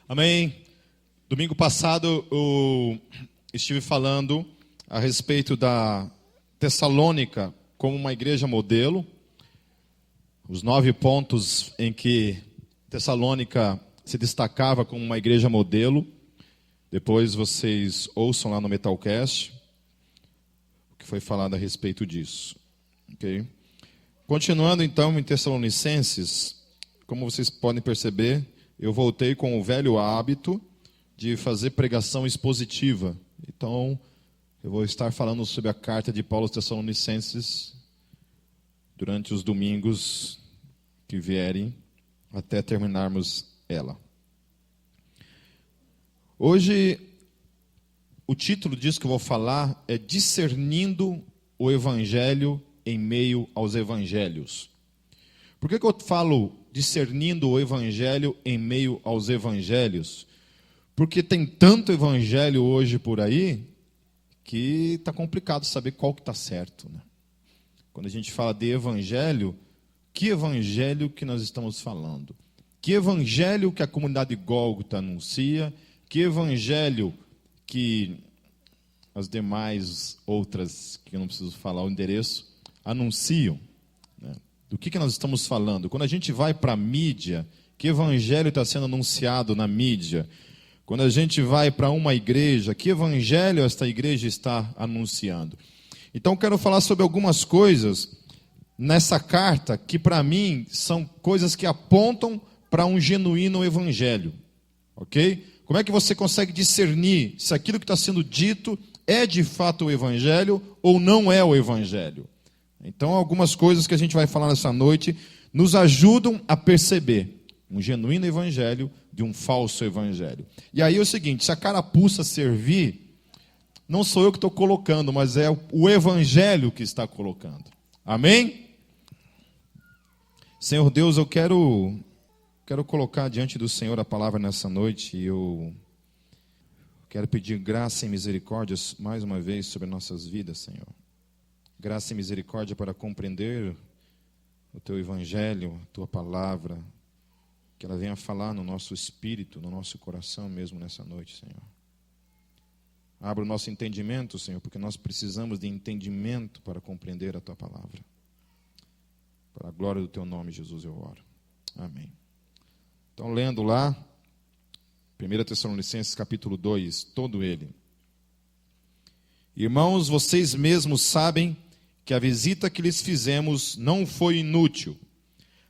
Amém. Domingo passado eu estive falando a respeito da Tessalônica como uma igreja modelo. Os 9 pontos em que Tessalônica se destacava como uma igreja modelo. Depois vocês ouçam lá no Metalcast o que foi falado a respeito disso. Ok? Continuando então em Tessalonicenses, como vocês podem perceber, eu voltei com o velho hábito de fazer pregação expositiva. Então, eu vou estar falando sobre a carta de Paulo aos Tessalonicenses durante os domingos que vierem, até terminarmos ela. Hoje, o título disso que eu vou falar é Discernindo o Evangelho em meio aos Evangelhos. Por que eu falo discernindo o Evangelho em meio aos Evangelhos? Porque tem tanto Evangelho hoje por aí que está complicado saber qual que está certo, né? Quando a gente fala de Evangelho, que Evangelho que nós estamos falando? Que Evangelho que a comunidade Gólgota anuncia? Que Evangelho que as demais outras, que eu não preciso falar o endereço, anunciam? Do que nós estamos falando? Quando a gente vai para a mídia, que evangelho está sendo anunciado na mídia? Quando a gente vai para uma igreja, que evangelho esta igreja está anunciando? Então, quero falar sobre algumas coisas nessa carta que, para mim, são coisas que apontam para um genuíno evangelho. Ok? Como é que você consegue discernir se aquilo que está sendo dito é de fato o evangelho ou não é o evangelho? Então, algumas coisas que a gente vai falar nessa noite nos ajudam a perceber um genuíno evangelho de um falso evangelho. E aí é o seguinte, se a carapuça servir, não sou eu que estou colocando, mas é o evangelho que está colocando. Amém? Senhor Deus, eu quero colocar diante do Senhor a palavra nessa noite, e eu quero pedir graça e misericórdia mais uma vez sobre nossas vidas, Senhor. Graça e misericórdia para compreender o Teu Evangelho, a Tua Palavra, que ela venha falar no nosso espírito, no nosso coração mesmo nessa noite, Senhor. Abra o nosso entendimento, Senhor, porque nós precisamos de entendimento para compreender a Tua Palavra. Para a glória do Teu nome, Jesus, eu oro. Amém. Então, lendo lá, 1 Tessalonicenses capítulo 2, todo ele. Irmãos, vocês mesmos sabem que a visita que lhes fizemos não foi inútil.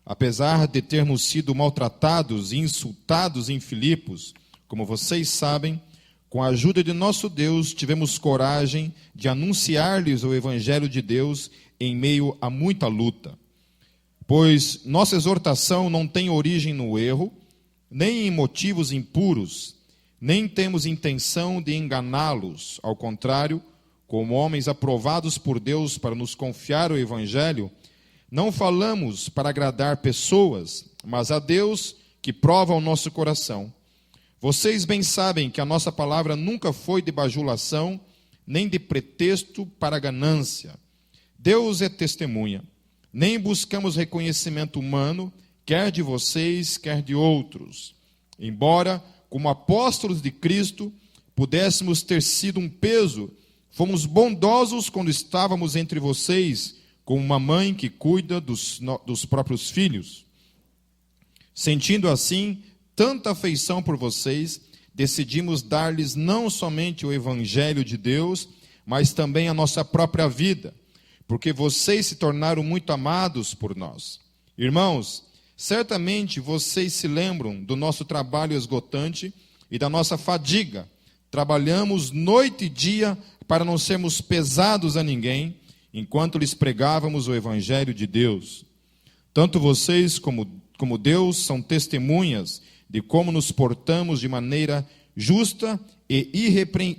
Apesar de termos sido maltratados e insultados em Filipos, como vocês sabem, com a ajuda de nosso Deus, tivemos coragem de anunciar-lhes o Evangelho de Deus em meio a muita luta. Pois nossa exortação não tem origem no erro, nem em motivos impuros, nem temos intenção de enganá-los. Ao contrário, como homens aprovados por Deus para nos confiar o Evangelho, não falamos para agradar pessoas, mas a Deus que prova o nosso coração. Vocês bem sabem que a nossa palavra nunca foi de bajulação, nem de pretexto para ganância. Deus é testemunha. Nem buscamos reconhecimento humano, quer de vocês, quer de outros. Embora, como apóstolos de Cristo, pudéssemos ter sido um peso, fomos bondosos quando estávamos entre vocês, como uma mãe que cuida dos próprios filhos. Sentindo assim tanta afeição por vocês, decidimos dar-lhes não somente o Evangelho de Deus, mas também a nossa própria vida, porque vocês se tornaram muito amados por nós. Irmãos, certamente vocês se lembram do nosso trabalho esgotante e da nossa fadiga. Trabalhamos noite e dia para não sermos pesados a ninguém, enquanto lhes pregávamos o Evangelho de Deus. Tanto vocês como Deus são testemunhas de como nos portamos de maneira justa e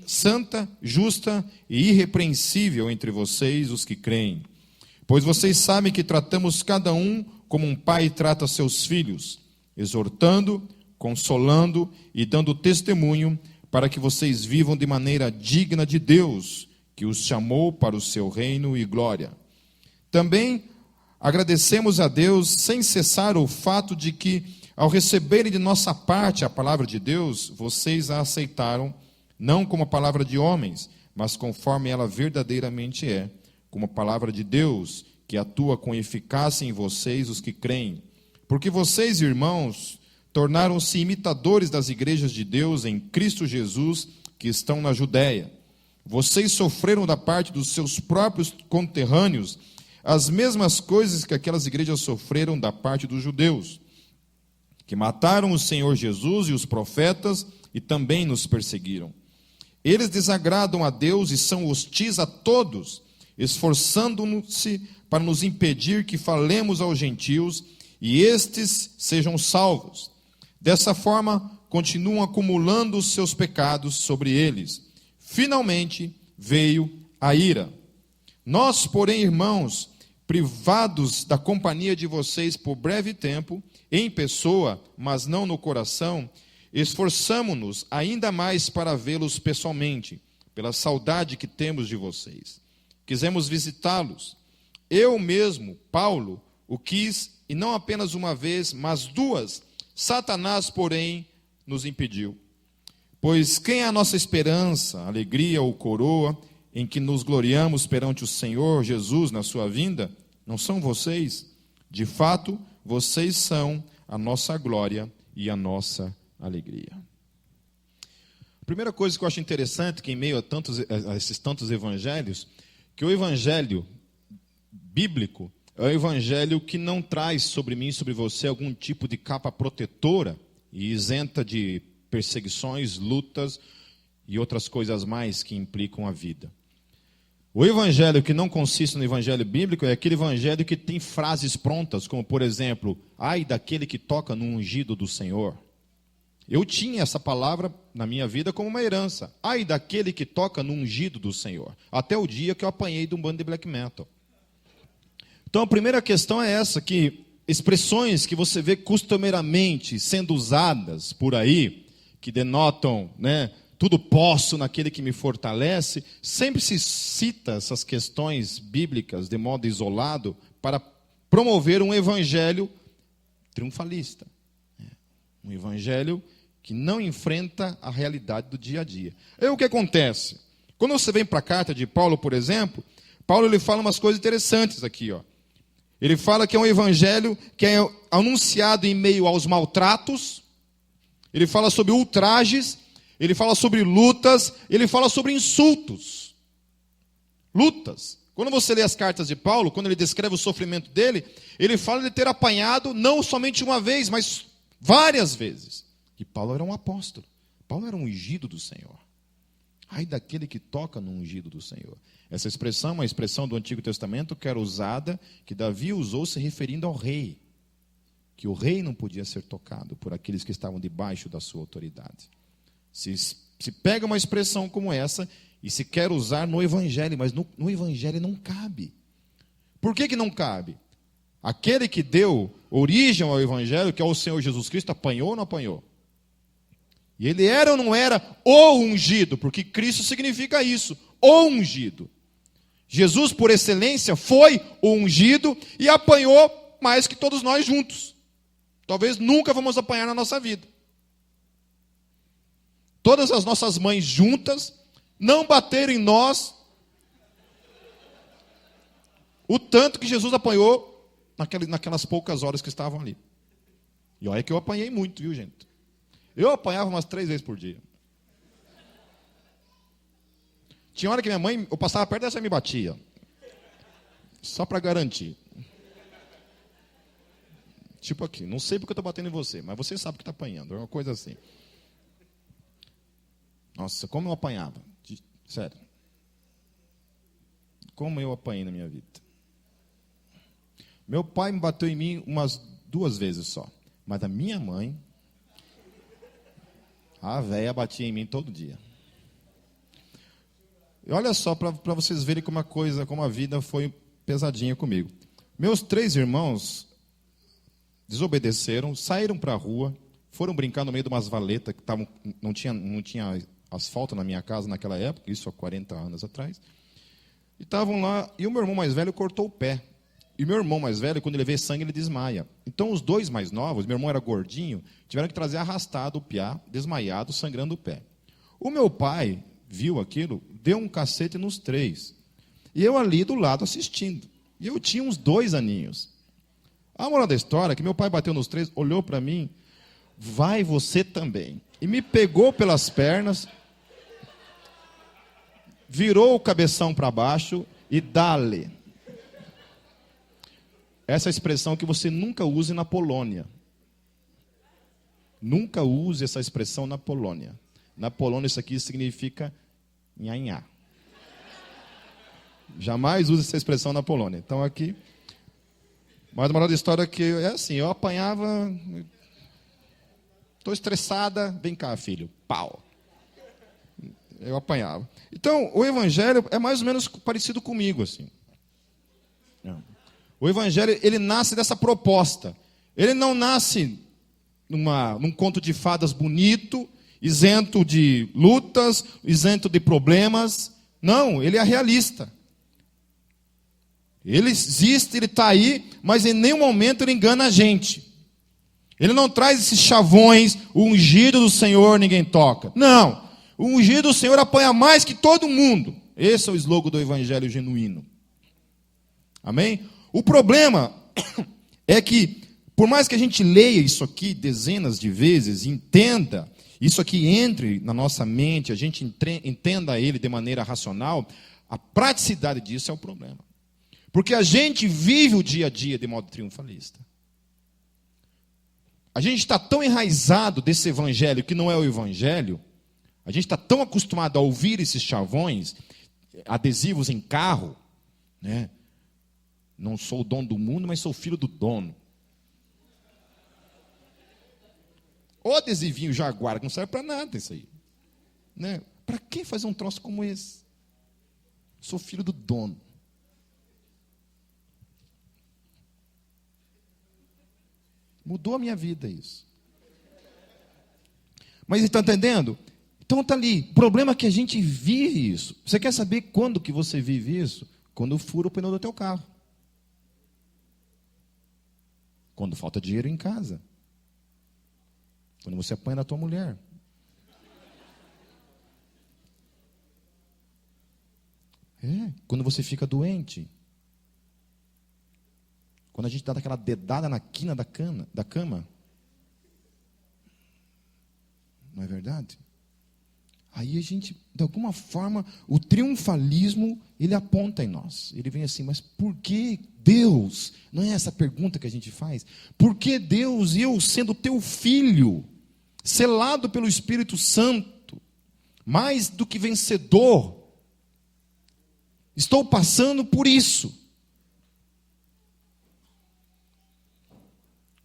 santa, justa e irrepreensível entre vocês, os que creem. Pois vocês sabem que tratamos cada um como um pai trata seus filhos, exortando, consolando e dando testemunho para que vocês vivam de maneira digna de Deus, que os chamou para o seu reino e glória. Também agradecemos a Deus sem cessar o fato de que Ao receberem de nossa parte a palavra de Deus, vocês a aceitaram, não como a palavra de homens, mas conforme ela verdadeiramente é, como a palavra de Deus, que atua com eficácia em vocês, os que creem. Porque vocês, irmãos, tornaram-se imitadores das igrejas de Deus em Cristo Jesus, que estão na Judéia. Vocês sofreram da parte dos seus próprios conterrâneos as mesmas coisas que aquelas igrejas sofreram da parte dos judeus, que mataram o Senhor Jesus e os profetas e também nos perseguiram. Eles desagradam a Deus e são hostis a todos, esforçando-se para nos impedir que falemos aos gentios e estes sejam salvos. Dessa forma, continuam acumulando os seus pecados sobre eles. Finalmente, veio a ira. Nós, porém, irmãos, privados da companhia de vocês por breve tempo, em pessoa, mas não no coração, esforçamo-nos ainda mais para vê-los pessoalmente, pela saudade que temos de vocês. Quisemos visitá-los. Eu mesmo, Paulo, o quis, e não apenas uma vez, mas duas. Satanás, porém, nos impediu. Pois quem é a nossa esperança, alegria ou coroa, em que nos gloriamos perante o Senhor Jesus na sua vinda? Não são vocês? De fato, vocês são a nossa glória e a nossa alegria. A primeira coisa que eu acho interessante, que em meio a esses tantos evangelhos, que o evangelho bíblico é um evangelho que não traz sobre mim e sobre você algum tipo de capa protetora e isenta de perseguições, lutas e outras coisas mais que implicam a vida. O evangelho que não consiste no evangelho bíblico é aquele evangelho que tem frases prontas, como por exemplo, ai daquele que toca no ungido do Senhor. Eu tinha essa palavra na minha vida como uma herança. Ai daquele que toca no ungido do Senhor. Até o dia que eu apanhei de um bando de black metal. Então a primeira questão é essa, que expressões que você vê costumeiramente sendo usadas por aí, que denotam, tudo posso naquele que me fortalece, sempre se cita essas questões bíblicas de modo isolado para promover um evangelho triunfalista. Um evangelho que não enfrenta a realidade do dia a dia. Aí o que acontece? Quando você vem para a carta de Paulo, por exemplo, Paulo ele fala umas coisas interessantes aqui. Ele fala que é um evangelho que é anunciado em meio aos maltratos, ele fala sobre ultrajes, ele fala sobre lutas, ele fala sobre insultos. Lutas. Quando você lê as cartas de Paulo, quando ele descreve o sofrimento dele, ele fala de ter apanhado não somente uma vez, mas várias vezes. E Paulo era um apóstolo. Paulo era um ungido do Senhor. Ai daquele que toca no ungido do Senhor. Essa expressão é uma expressão do Antigo Testamento que era usada, que Davi usou se referindo ao rei. Que o rei não podia ser tocado por aqueles que estavam debaixo da sua autoridade. Se pega uma expressão como essa e se quer usar no Evangelho, mas no Evangelho não cabe. Por que não cabe? Aquele que deu origem ao Evangelho, que é o Senhor Jesus Cristo, apanhou ou não apanhou? E ele era ou não era o ungido? Porque Cristo significa isso, o ungido. Jesus, por excelência, foi o ungido e apanhou mais que todos nós juntos. Talvez nunca vamos apanhar na nossa vida. Todas as nossas mães juntas não bateram em nós o tanto que Jesus apanhou naquelas poucas horas que estavam ali. E olha que eu apanhei muito, viu, gente? Eu apanhava umas 3 vezes por dia. Tinha hora que minha mãe, eu passava perto dessa e me batia. Só para garantir. Tipo aqui, não sei porque eu estou batendo em você, mas você sabe que está apanhando. É uma coisa assim. Nossa, como eu apanhava. Sério. Como eu apanhei na minha vida. Meu pai me bateu em mim umas 2 vezes só. Mas a minha mãe, a véia batia em mim todo dia. E olha só, para vocês verem como a vida foi pesadinha comigo. Meus 3 irmãos desobedeceram, saíram para a rua, foram brincar no meio de umas valetas que não tinha asfalto na minha casa naquela época, isso há 40 anos atrás. E estavam lá, e o meu irmão mais velho cortou o pé. E meu irmão mais velho, quando ele vê sangue, ele desmaia. Então, os dois mais novos, meu irmão era gordinho, tiveram que trazer arrastado o piá, desmaiado, sangrando o pé. O meu pai viu aquilo, deu um cacete nos três. E eu ali do lado assistindo. E eu tinha uns 2 aninhos. A moral da história é que meu pai bateu nos três, olhou para mim, vai você também. E me pegou pelas pernas, virou o cabeção para baixo e dá-lhe. Essa é a expressão que você nunca use na Polônia. Nunca use essa expressão na Polônia. Na Polônia isso aqui significa nhanhá. Jamais use essa expressão na Polônia. Então aqui... Mas a moral da história é que é assim, eu apanhava... Estou estressada, vem cá, filho. Pau. Eu apanhava. Então, o evangelho é mais ou menos parecido comigo, assim. O evangelho, ele nasce dessa proposta. Ele não nasce num conto de fadas bonito, isento de lutas, isento de problemas. Não, ele é realista. Ele existe, ele está aí, mas em nenhum momento ele engana a gente. Ele não traz esses chavões, o ungido do Senhor ninguém toca. Não, o ungido do Senhor apanha mais que todo mundo. Esse é o slogan do evangelho genuíno. Amém? O problema é que, por mais que a gente leia isso aqui dezenas de vezes, entenda, isso aqui entre na nossa mente, a gente entenda ele de maneira racional, a praticidade disso é o problema. Porque a gente vive o dia a dia de modo triunfalista. A gente está tão enraizado desse evangelho que não é o evangelho, a gente está tão acostumado a ouvir esses chavões, adesivos em carro, né? Não sou o dono do mundo, mas sou filho do dono. O adesivinho Jaguar, que não serve para nada isso aí. Né? Para que fazer um troço como esse? Sou filho do dono. Mudou a minha vida isso. Mas está entendendo? Então está ali. O problema é que a gente vive isso. Você quer saber quando que você vive isso? Quando fura o pneu do teu carro. Quando falta dinheiro em casa. Quando você apanha da tua mulher. Quando você fica doente. Quando a gente dá aquela dedada na quina da cama. Não é verdade? Aí a gente, de alguma forma, o triunfalismo, ele aponta em nós. Ele vem assim, mas por que Deus? Não é essa pergunta que a gente faz. Por que Deus, eu sendo teu filho, selado pelo Espírito Santo, mais do que vencedor, estou passando por isso?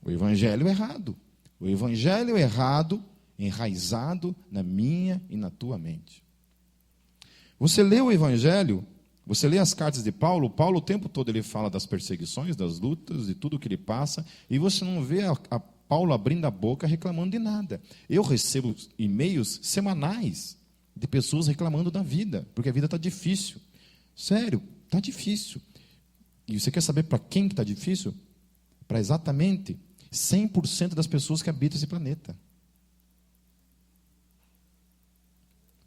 O evangelho errado. O evangelho errado, enraizado na minha e na tua mente. Você lê o evangelho, você lê as cartas de Paulo, Paulo o tempo todo ele fala das perseguições, das lutas, de tudo que ele passa, e você não vê a Paulo abrindo a boca reclamando de nada. Eu recebo e-mails semanais de pessoas reclamando da vida, porque a vida está difícil. Sério, está difícil. E você quer saber para quem que está difícil? Para exatamente 100% das pessoas que habitam esse planeta.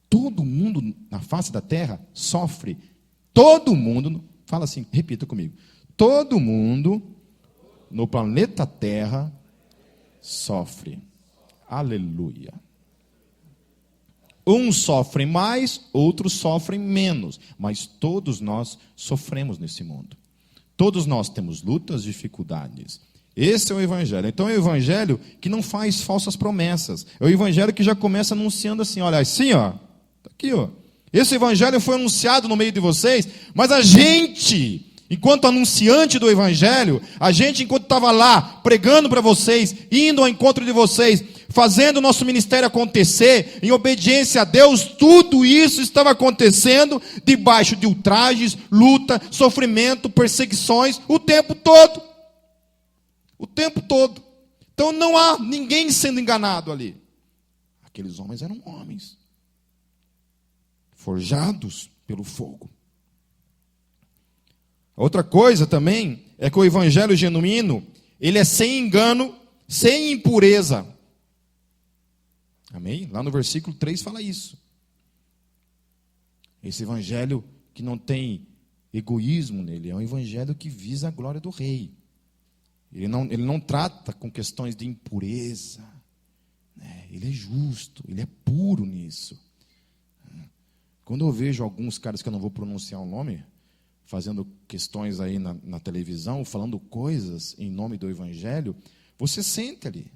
Todo mundo na face da terra sofre. Todo mundo, fala assim, repita comigo. Todo mundo no planeta Terra sofre. Aleluia. Uns sofrem mais, outros sofrem menos. Mas todos nós sofremos nesse mundo. Todos nós temos lutas, dificuldades. Esse é o evangelho. Então é o evangelho que não faz falsas promessas. É o evangelho que já começa anunciando assim, olha, assim, ó. Tá aqui, ó. Esse evangelho foi anunciado no meio de vocês, mas a gente, enquanto anunciante do evangelho, a gente, enquanto estava lá pregando para vocês, indo ao encontro de vocês, fazendo o nosso ministério acontecer, em obediência a Deus, tudo isso estava acontecendo debaixo de ultrajes, luta, sofrimento, perseguições, o tempo todo. O tempo todo. Então não há ninguém sendo enganado ali. Aqueles homens eram homens. Forjados pelo fogo. Outra coisa também é que o evangelho genuíno, ele é sem engano, sem impureza. Amém? Lá no versículo 3 fala isso. Esse evangelho que não tem egoísmo nele, é um evangelho que visa a glória do rei. Ele não trata com questões de impureza, né? Ele é justo, ele é puro nisso. Quando eu vejo alguns caras que eu não vou pronunciar o nome, fazendo questões aí na televisão, falando coisas em nome do evangelho, você sente ali.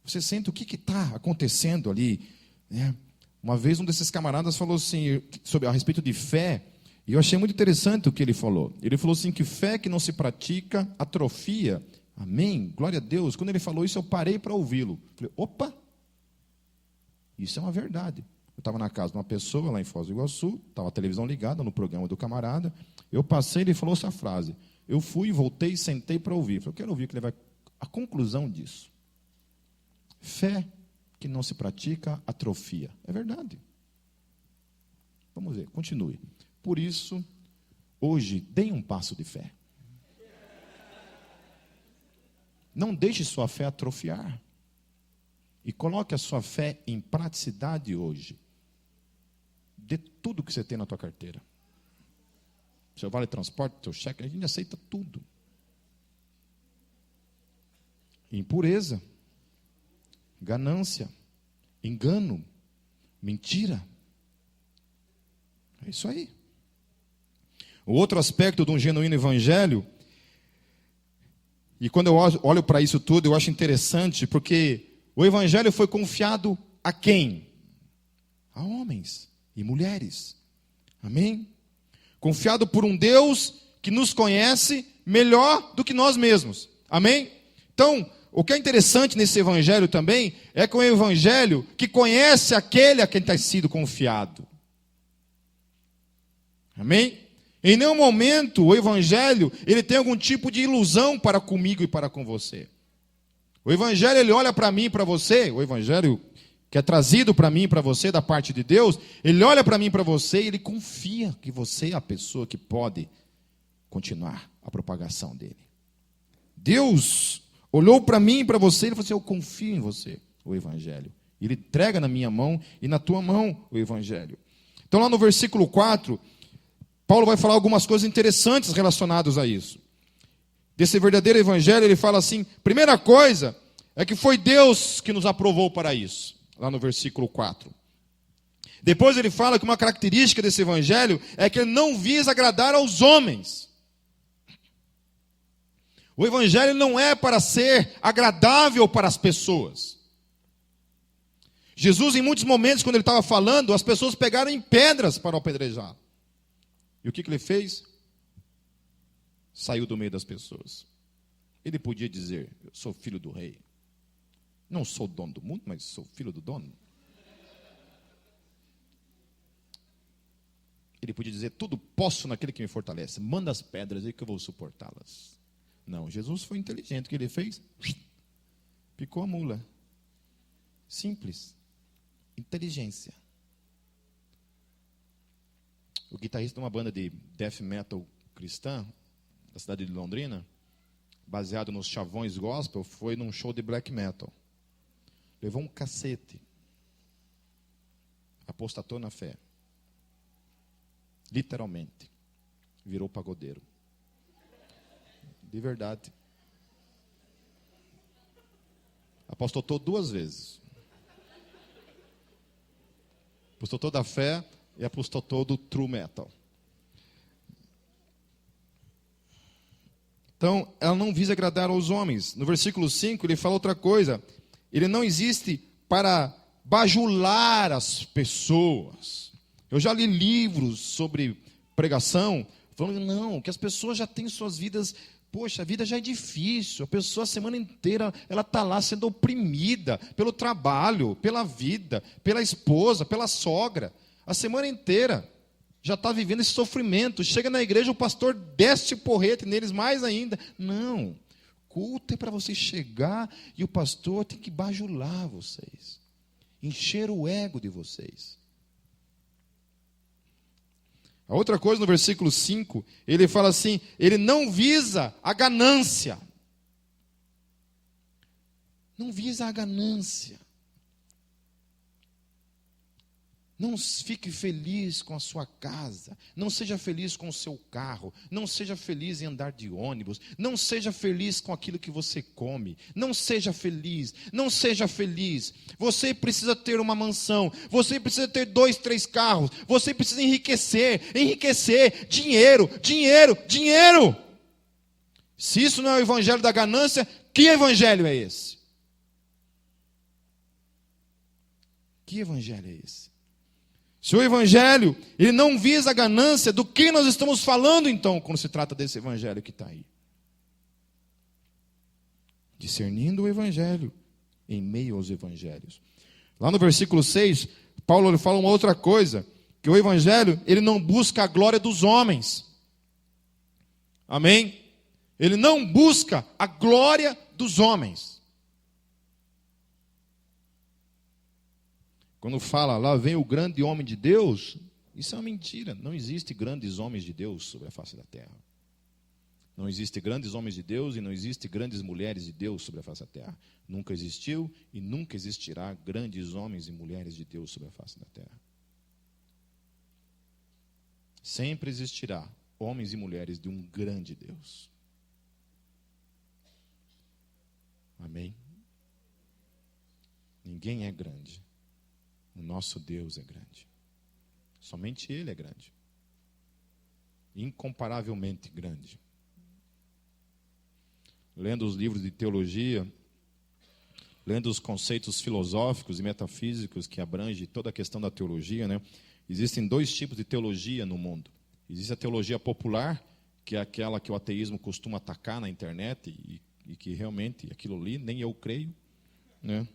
Você sente o que está acontecendo ali, né? Uma vez um desses camaradas falou assim, a respeito de fé, e eu achei muito interessante o que ele falou. Ele falou assim, que fé que não se pratica atrofia. Amém? Glória a Deus. Quando ele falou isso, eu parei para ouvi-lo. Falei, opa, isso é uma verdade. Eu estava na casa de uma pessoa lá em Foz do Iguaçu, estava a televisão ligada no programa do camarada, eu passei, ele falou essa frase. Eu fui, voltei, sentei para ouvir. Falei, eu quero ouvir que ele vai... A conclusão disso. Fé que não se pratica atrofia. É verdade. Vamos ver, continue. Por isso, hoje, dê um passo de fé. Não deixe sua fé atrofiar. E coloque a sua fé em praticidade hoje. Dê tudo que você tem na tua carteira. Seu vale transporte, seu cheque, a gente aceita tudo. Impureza, ganância, engano, mentira. É isso aí. O outro aspecto de um genuíno evangelho, e quando eu olho para isso tudo, eu acho interessante, porque o evangelho foi confiado a quem? A homens e mulheres. Amém? Confiado por um Deus que nos conhece melhor do que nós mesmos. Amém? Então, o que é interessante nesse evangelho também, é que é um evangelho que conhece aquele a quem está sido confiado. Amém? Em nenhum momento o evangelho, ele tem algum tipo de ilusão para comigo e para com você. O evangelho, ele olha para mim e para você, o evangelho que é trazido para mim e para você da parte de Deus, ele olha para mim e para você e ele confia que você é a pessoa que pode continuar a propagação dele. Deus olhou para mim e para você e ele falou assim, eu confio em você, o evangelho. Ele entrega na minha mão e na tua mão o evangelho. Então lá no versículo 4, Paulo vai falar algumas coisas interessantes relacionadas a isso. Desse verdadeiro evangelho, ele fala assim, primeira coisa, é que foi Deus que nos aprovou para isso. Lá no versículo 4. Depois ele fala que uma característica desse evangelho é que ele não visa agradar aos homens. O evangelho não é para ser agradável para as pessoas. Jesus, em muitos momentos, quando ele estava falando, as pessoas pegaram em pedras para o apedrejar. E o que ele fez? Saiu do meio das pessoas. Ele podia dizer, eu sou filho do rei. Não sou dono do mundo, mas sou filho do dono. Ele podia dizer, tudo posso naquele que me fortalece. Manda as pedras aí que eu vou suportá-las. Não, Jesus foi inteligente. O que ele fez? Picou a mula. Simples. Inteligência. O guitarrista de uma banda de death metal cristã, da cidade de Londrina, baseado nos chavões gospel, foi num show de black metal. Levou um cacete. Apostatou na fé. Literalmente. Virou pagodeiro. De verdade. Apostatou 2 vezes. Apostatou da fé e apostatou do true metal. Então, ela não visa agradar aos homens. No versículo 5, ele fala outra coisa. Ele não existe para bajular as pessoas. Eu já li livros sobre pregação, falando, não, que as pessoas já têm suas vidas, poxa, a vida já é difícil, a pessoa a semana inteira, ela está lá sendo oprimida pelo trabalho, pela vida, pela esposa, pela sogra, a semana inteira já está vivendo esse sofrimento, chega na igreja, o pastor desce porrete neles mais ainda. Não, culto é para você chegar e o pastor tem que bajular vocês, encher o ego de vocês. A outra coisa, no versículo 5, ele fala assim, ele não visa a ganância. Não visa a ganância. Não fique feliz com a sua casa, não seja feliz com o seu carro, não seja feliz em andar de ônibus, não seja feliz com aquilo que você come, não seja feliz, não seja feliz. Você precisa ter uma mansão, você precisa ter 2, 3 carros, você precisa enriquecer, dinheiro, dinheiro, dinheiro. Se isso não é o evangelho da ganância, que evangelho é esse? Que evangelho é esse? Se o evangelho, ele não visa a ganância, do que nós estamos falando então, quando se trata desse evangelho que está aí? Discernindo o evangelho em meio aos evangelhos. Lá no versículo 6, Paulo ele fala uma outra coisa, que o evangelho, ele não busca a glória dos homens. Amém? Ele não busca a glória dos homens. Quando fala, lá vem o grande homem de Deus, isso é uma mentira. Não existe grandes homens de Deus sobre a face da terra. Não existe grandes homens de Deus e não existe grandes mulheres de Deus sobre a face da terra. Nunca existiu e nunca existirá grandes homens e mulheres de Deus sobre a face da terra. Sempre existirá homens e mulheres de um grande Deus. Amém? Ninguém é grande. O nosso Deus é grande. Somente Ele é grande. Incomparavelmente grande. Lendo os livros de teologia, lendo os conceitos filosóficos e metafísicos que abrangem toda a questão da teologia, né? Existem 2 tipos de teologia no mundo. Existe a teologia popular, que é aquela que o ateísmo costuma atacar na internet e que realmente aquilo ali nem eu creio, né?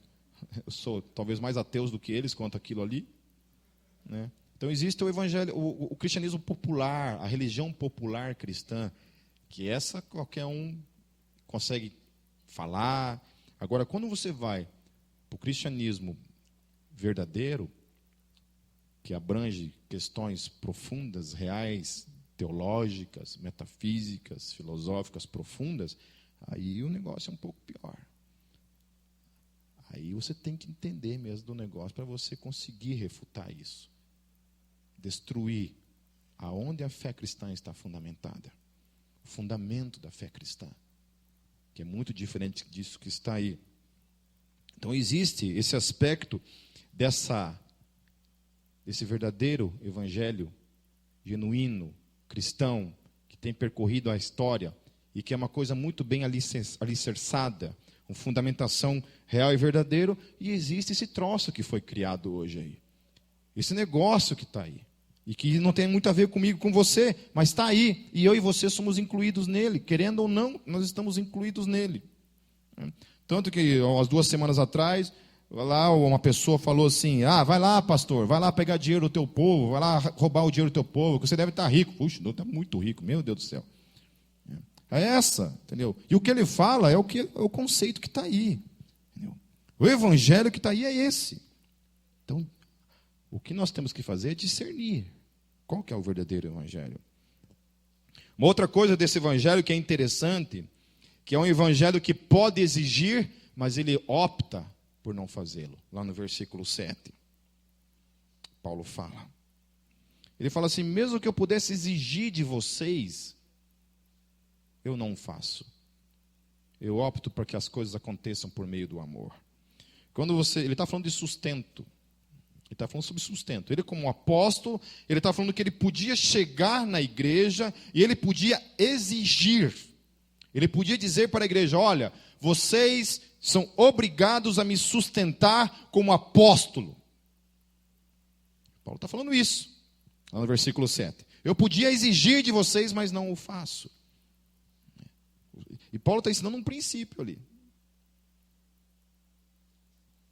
Eu sou talvez mais ateu do que eles quanto aquilo ali, né? Então existe o evangelho, o cristianismo popular, a religião popular cristã, que essa qualquer um consegue falar. Agora, quando você vai para o cristianismo verdadeiro, que abrange questões profundas, reais, teológicas, metafísicas, filosóficas profundas, aí o negócio é um pouco pior. Aí você tem que entender mesmo do negócio para você conseguir refutar isso. Destruir aonde a fé cristã está fundamentada. O fundamento da fé cristã, que é muito diferente disso que está aí. Então existe esse aspecto desse verdadeiro evangelho genuíno, cristão, que tem percorrido a história e que é uma coisa muito bem alicerçada, com fundamentação real e verdadeiro, e existe esse troço que foi criado hoje aí. Esse negócio que está aí. E que não tem muito a ver comigo, com você, mas está aí. E eu e você somos incluídos nele. Querendo ou não, nós estamos incluídos nele. Tanto que, umas 2 semanas atrás, lá uma pessoa falou assim, vai lá, pastor, vai lá pegar dinheiro do teu povo, vai lá roubar o dinheiro do teu povo, que você deve estar rico. Puxa, não está muito rico, meu Deus do céu. É essa, entendeu? E o que ele fala é o conceito que está aí. Entendeu? O evangelho que está aí é esse. Então, o que nós temos que fazer é discernir qual que é o verdadeiro evangelho. Uma outra coisa desse evangelho que é interessante, que é um evangelho que pode exigir, mas ele opta por não fazê-lo. Lá no versículo 7, Paulo fala. Ele fala assim, mesmo que eu pudesse exigir de vocês, eu não faço. Eu opto para que as coisas aconteçam por meio do amor. Ele está falando de sustento. Ele está falando sobre sustento. Ele, como apóstolo, ele está falando que ele podia chegar na igreja e ele podia exigir. Ele podia dizer para a igreja, olha, vocês são obrigados a me sustentar como apóstolo. Paulo está falando isso, lá no versículo 7. Eu podia exigir de vocês, mas não o faço. E Paulo está ensinando um princípio ali.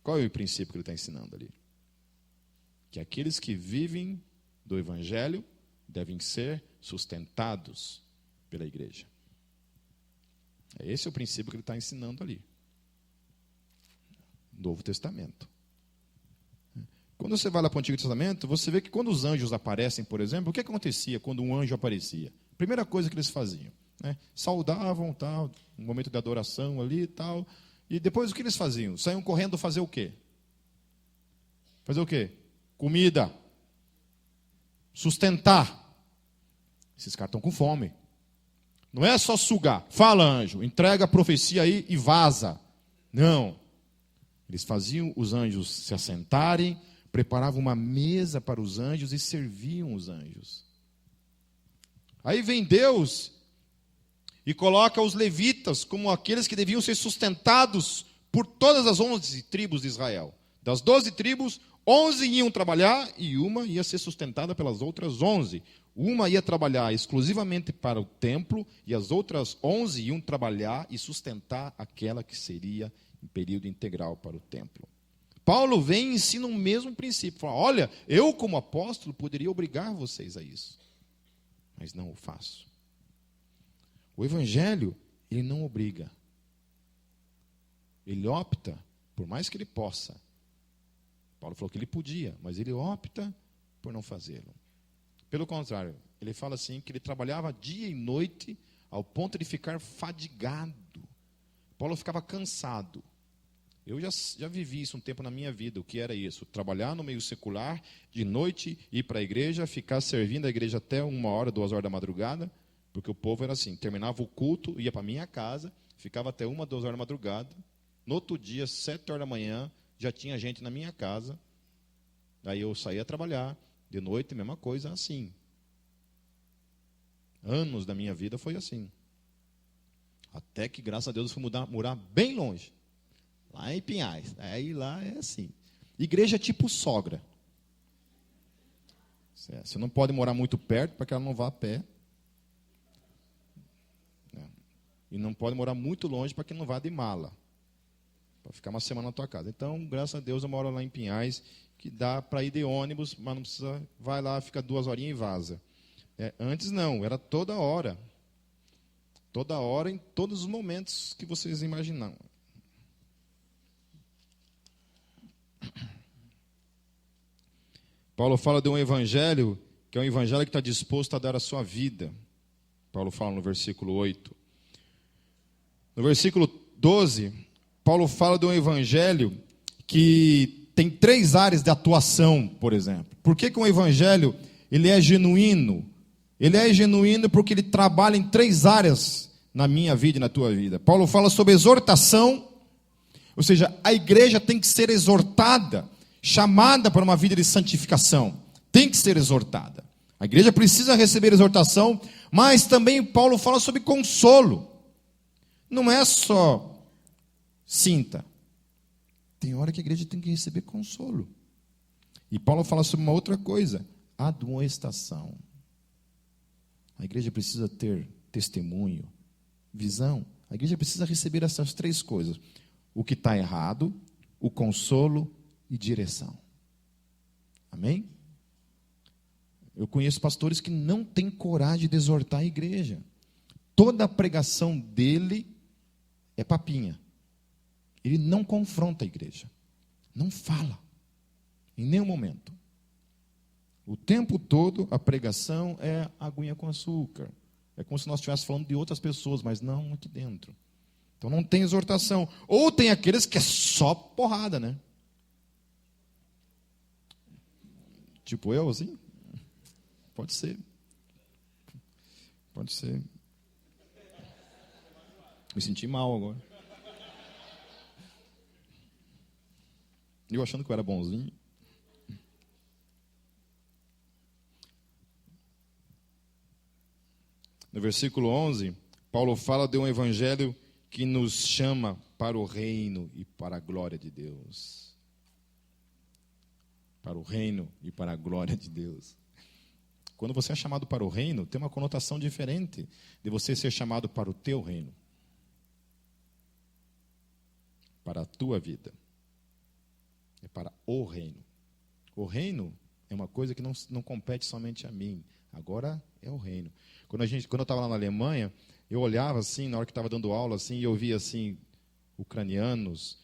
Qual é o princípio que ele está ensinando ali? Que aqueles que vivem do evangelho devem ser sustentados pela igreja. Esse é o princípio que ele está ensinando ali. Novo Testamento. Quando você vai lá para o Antigo Testamento, você vê que quando os anjos aparecem, por exemplo, o que acontecia quando um anjo aparecia? Primeira coisa que eles faziam, né? Saudavam, tal, um momento de adoração ali e tal. E depois o que eles faziam? Saíam correndo fazer o quê? Fazer o quê? Comida. Sustentar. Esses caras estão com fome. Não é só sugar. Fala, anjo, entrega a profecia aí e vaza. Não. Eles faziam os anjos se assentarem, preparavam uma mesa para os anjos e serviam os anjos. Aí vem Deus e coloca os levitas como aqueles que deviam ser sustentados por todas as 11 tribos de Israel. Das 12 tribos, 11 iam trabalhar e uma ia ser sustentada pelas outras 11. Uma ia trabalhar exclusivamente para o templo e as outras 11 iam trabalhar e sustentar aquela que seria em período integral para o templo. Paulo vem e ensina o mesmo princípio. Fala, olha, eu como apóstolo poderia obrigar vocês a isso, mas não o faço. O evangelho, ele não obriga. Ele opta, por mais que ele possa. Paulo falou que ele podia, mas ele opta por não fazê-lo. Pelo contrário, ele fala assim, que ele trabalhava dia e noite ao ponto de ficar fadigado. Paulo ficava cansado. Eu já vivi isso um tempo na minha vida. O que era isso? Trabalhar no meio secular, de noite, ir para a igreja, ficar servindo a igreja até 1h, 2h da madrugada, porque o povo era assim, terminava o culto, ia para a minha casa, ficava até 1, 2h da madrugada. No outro dia, 7h da manhã, já tinha gente na minha casa. Aí eu saía a trabalhar. De noite, mesma coisa, assim. Anos da minha vida foi assim. Até que, graças a Deus, eu fui morar bem longe. Lá em Pinhais. Aí lá é assim. Igreja é tipo sogra. Você não pode morar muito perto para que ela não vá a pé. E não pode morar muito longe para que não vá de mala. Para ficar uma semana na tua casa. Então, graças a Deus, eu moro lá em Pinhais, que dá para ir de ônibus, mas não precisa, vai lá, fica 2 horinhas e vaza. Antes não, era toda hora. Toda hora, em todos os momentos que vocês imaginam. Paulo fala de um evangelho, que é um evangelho que está disposto a dar a sua vida. Paulo fala no versículo 8. No versículo 12, Paulo fala de um evangelho que tem 3 áreas de atuação, por exemplo. Por que um evangelho ele é genuíno? Ele é genuíno porque ele trabalha em 3 áreas na minha vida e na tua vida. Paulo fala sobre exortação, ou seja, a igreja tem que ser exortada, chamada para uma vida de santificação. Tem que ser exortada. A igreja precisa receber exortação, mas também Paulo fala sobre consolo. Não é só cinta. Tem hora que a igreja tem que receber consolo. E Paulo fala sobre uma outra coisa, admoestação. A igreja precisa ter testemunho, visão. A igreja precisa receber essas 3 coisas. O que está errado, o consolo e direção. Amém? Eu conheço pastores que não têm coragem de exortar a igreja. Toda a pregação dele é papinha. Ele não confronta a igreja. Não fala. Em nenhum momento. O tempo todo a pregação é aguinha com açúcar. É como se nós estivéssemos falando de outras pessoas, mas não aqui dentro. Então não tem exortação. Ou tem aqueles que é só porrada, né? Tipo eu, assim? Pode ser. Pode ser. Me senti mal agora. Eu achando que eu era bonzinho. No versículo 11, Paulo fala de um evangelho que nos chama para o reino e para a glória de Deus. Para o reino e para a glória de Deus. Quando você é chamado para o reino, tem uma conotação diferente de você ser chamado para o teu reino. Para a tua vida. É para o reino. O reino é uma coisa que não compete somente a mim. Agora é o reino. Quando eu estava lá na Alemanha, eu olhava assim, na hora que estava dando aula, assim, e eu via assim, ucranianos,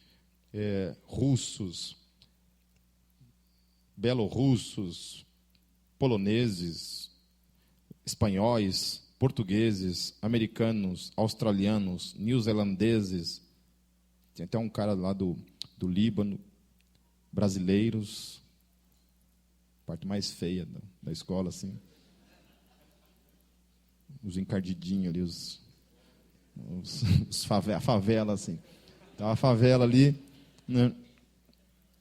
russos, belorussos, poloneses, espanhóis, portugueses, americanos, australianos, neozelandeses, tem até um cara lá do Líbano, brasileiros, parte mais feia da escola, assim, os encardidinhos ali, a favela, assim, estava a favela ali, né?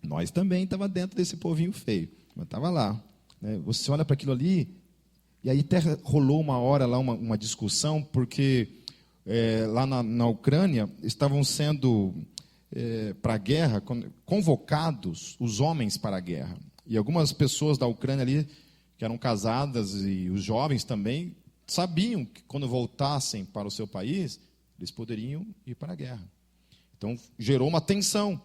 Nós também estava dentro desse povinho feio, mas estava lá, né? Você olha para aquilo ali, e aí até rolou uma hora lá, uma discussão, porque lá na Ucrânia estavam sendo, para a guerra, convocados os homens para a guerra. E algumas pessoas da Ucrânia ali, que eram casadas, e os jovens também, sabiam que quando voltassem para o seu país, eles poderiam ir para a guerra. Então, gerou uma tensão.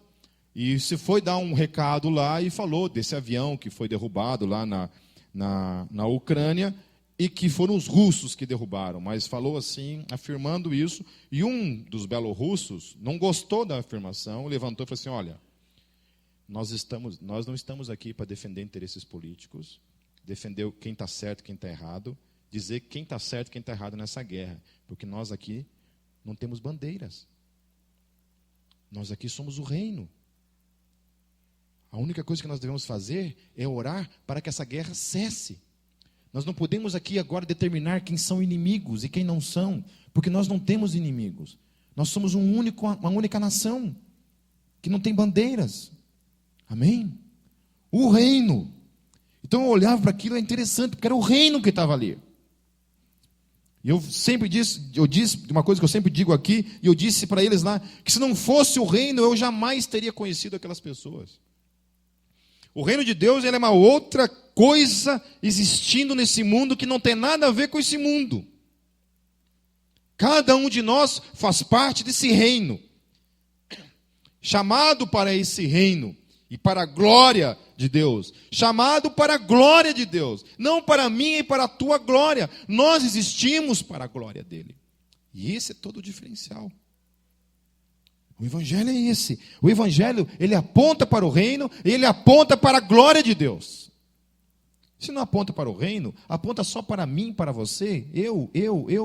E se foi dar um recado lá e falou desse avião que foi derrubado lá na Ucrânia, e que foram os russos que derrubaram, mas falou assim, afirmando isso, e um dos belorussos não gostou da afirmação, levantou e falou assim, olha, nós não estamos aqui para defender interesses políticos, defender quem está certo e quem está errado, dizer quem está certo e quem está errado nessa guerra, porque nós aqui não temos bandeiras, nós aqui somos o reino. A única coisa que nós devemos fazer é orar para que essa guerra cesse. Nós não podemos aqui agora determinar quem são inimigos e quem não são, porque nós não temos inimigos. Nós somos uma única nação, que não tem bandeiras. Amém? O reino. Então eu olhava para aquilo, é interessante, porque era o reino que estava ali. E eu disse uma coisa que eu sempre digo aqui, e eu disse para eles lá, que se não fosse o reino, eu jamais teria conhecido aquelas pessoas. O reino de Deus, ele é uma outra coisa existindo nesse mundo que não tem nada a ver com esse mundo. Cada um de nós faz parte desse reino, chamado para esse reino e para a glória de Deus, chamado para a glória de Deus, não para a minha e para a tua glória. Nós existimos para a glória dele. E esse é todo o diferencial. O evangelho é esse. O evangelho, ele aponta para o reino, ele aponta para a glória de Deus. Se não aponta para o reino, aponta só para mim, para você, eu,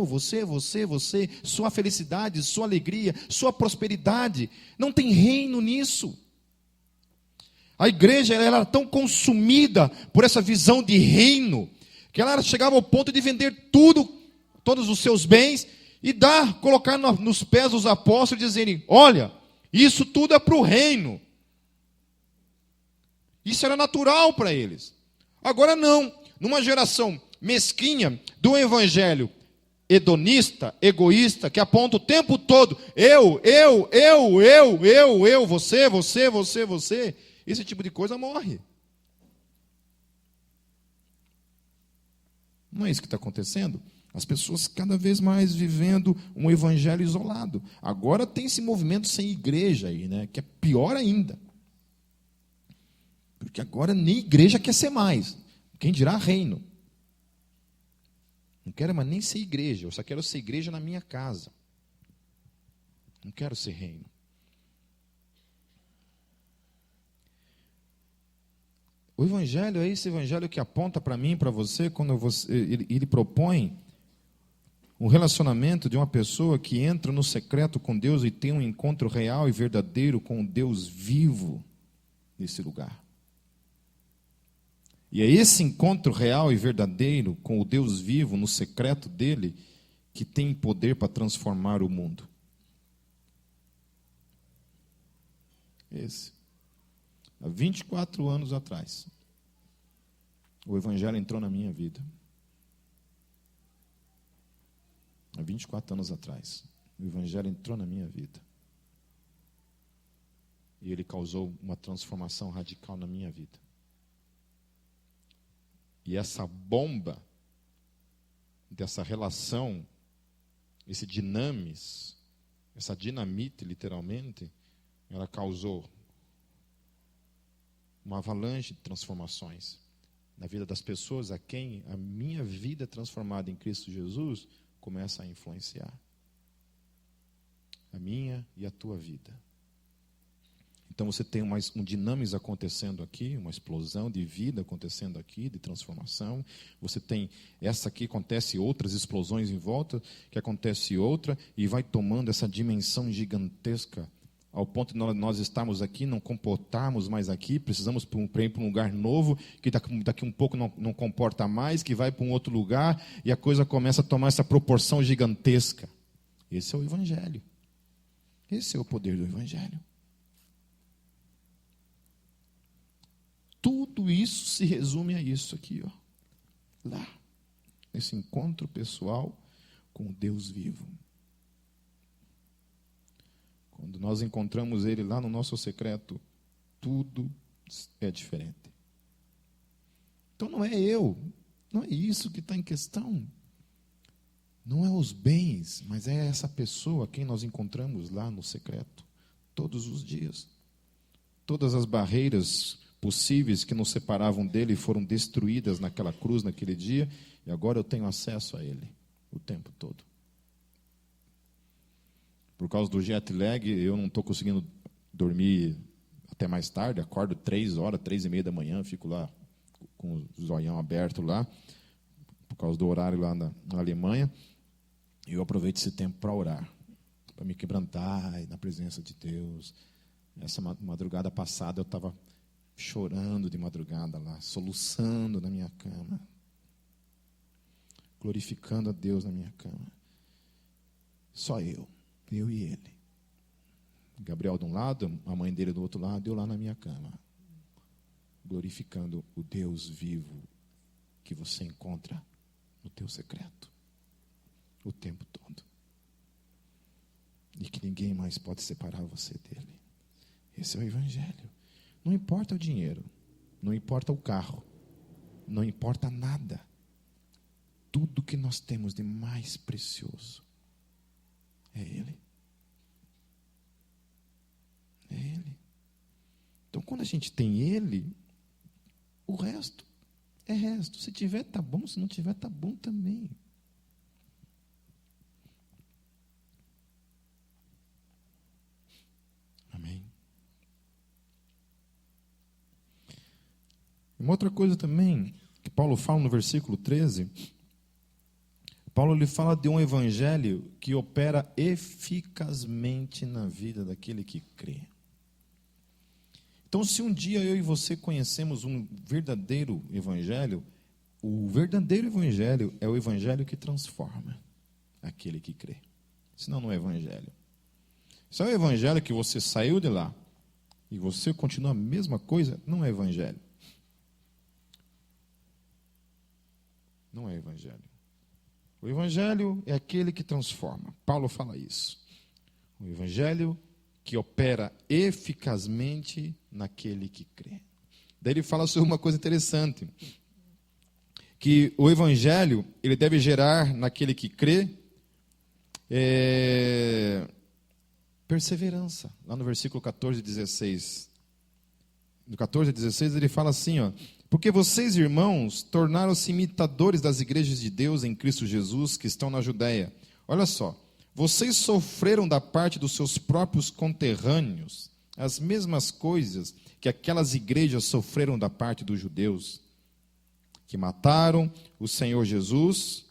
você, sua felicidade, sua alegria, sua prosperidade. Não tem reino nisso. A igreja, ela era tão consumida por essa visão de reino, que ela chegava ao ponto de vender tudo, todos os seus bens, e colocar nos pés dos apóstolos e dizerem, olha, isso tudo é para o reino. Isso era natural para eles. Agora não, numa geração mesquinha do evangelho hedonista, egoísta, que aponta o tempo todo, eu, você, esse tipo de coisa morre. Não é isso que está acontecendo? As pessoas cada vez mais vivendo um evangelho isolado. Agora tem esse movimento sem igreja aí, né? Que é pior ainda. Porque agora nem igreja quer ser mais. Quem dirá reino? Não quero mais nem ser igreja. Eu só quero ser igreja na minha casa. Não quero ser reino. O evangelho é esse evangelho que aponta para mim, para você, quando ele propõe um relacionamento de uma pessoa que entra no secreto com Deus e tem um encontro real e verdadeiro com o Deus vivo nesse lugar. E é esse encontro real e verdadeiro com o Deus vivo no secreto dele que tem poder para transformar o mundo. Há 24 anos atrás, o evangelho entrou na minha vida. Há 24 anos atrás, o evangelho entrou na minha vida. E ele causou uma transformação radical na minha vida. E essa bomba dessa relação, esse dinamis, essa dinamite, literalmente, ela causou uma avalanche de transformações na vida das pessoas a quem a minha vida transformada em Cristo Jesus começa a influenciar. A minha e a tua vida. Então você tem um dinamismo acontecendo aqui, uma explosão de vida acontecendo aqui, de transformação. Você tem essa aqui, acontece outras explosões em volta, que acontece outra, e vai tomando essa dimensão gigantesca, ao ponto de nós estarmos aqui, não comportarmos mais aqui, precisamos ir para um lugar novo, que daqui um pouco não comporta mais, que vai para um outro lugar, e a coisa começa a tomar essa proporção gigantesca. Esse é o Evangelho. Esse é o poder do Evangelho. Tudo isso se resume a isso aqui, ó. Lá, nesse encontro pessoal com o Deus vivo. Quando nós encontramos Ele lá no nosso secreto, tudo é diferente. Então não é não é isso que está em questão. Não é os bens, mas é essa pessoa a quem nós encontramos lá no secreto, todos os dias. Todas as barreiras possíveis que nos separavam dele foram destruídas naquela cruz, naquele dia, e agora eu tenho acesso a ele o tempo todo. Por causa do jet lag, eu não estou conseguindo dormir até mais tarde, acordo 3h, 3h30 da manhã, fico lá com o zoião aberto lá, por causa do horário lá na Alemanha, e eu aproveito esse tempo para orar, para me quebrantar na presença de Deus. Essa madrugada passada eu estava chorando de madrugada lá, soluçando na minha cama, glorificando a Deus na minha cama. Só eu e ele. Gabriel de um lado, a mãe dele do outro lado, eu lá na minha cama, glorificando o Deus vivo que você encontra no teu secreto, o tempo todo. E que ninguém mais pode separar você dele. Esse é o Evangelho. Não importa o dinheiro, não importa o carro, não importa nada. Tudo que nós temos de mais precioso é Ele. É Ele. Então, quando a gente tem Ele, o resto é resto. Se tiver, tá bom. Se não tiver, tá bom também. Amém. Uma outra coisa também, que Paulo fala no versículo 13, Paulo ele fala de um evangelho que opera eficazmente na vida daquele que crê. Então, se um dia eu e você conhecemos um verdadeiro evangelho, o verdadeiro evangelho é o evangelho que transforma aquele que crê. Senão não é evangelho. Se é o evangelho que você saiu de lá e você continua a mesma coisa, não é evangelho. Não é evangelho. O evangelho é aquele que transforma. Paulo fala isso. O evangelho que opera eficazmente naquele que crê. Daí ele fala sobre uma coisa interessante, que o evangelho ele deve gerar naquele que crê perseverança. Lá no versículo 14 e 16. No 14 e 16 ele fala assim, ó: porque vocês, irmãos, tornaram-se imitadores das igrejas de Deus em Cristo Jesus que estão na Judéia. Olha só, vocês sofreram da parte dos seus próprios conterrâneos as mesmas coisas que aquelas igrejas sofreram da parte dos judeus, que mataram o Senhor Jesus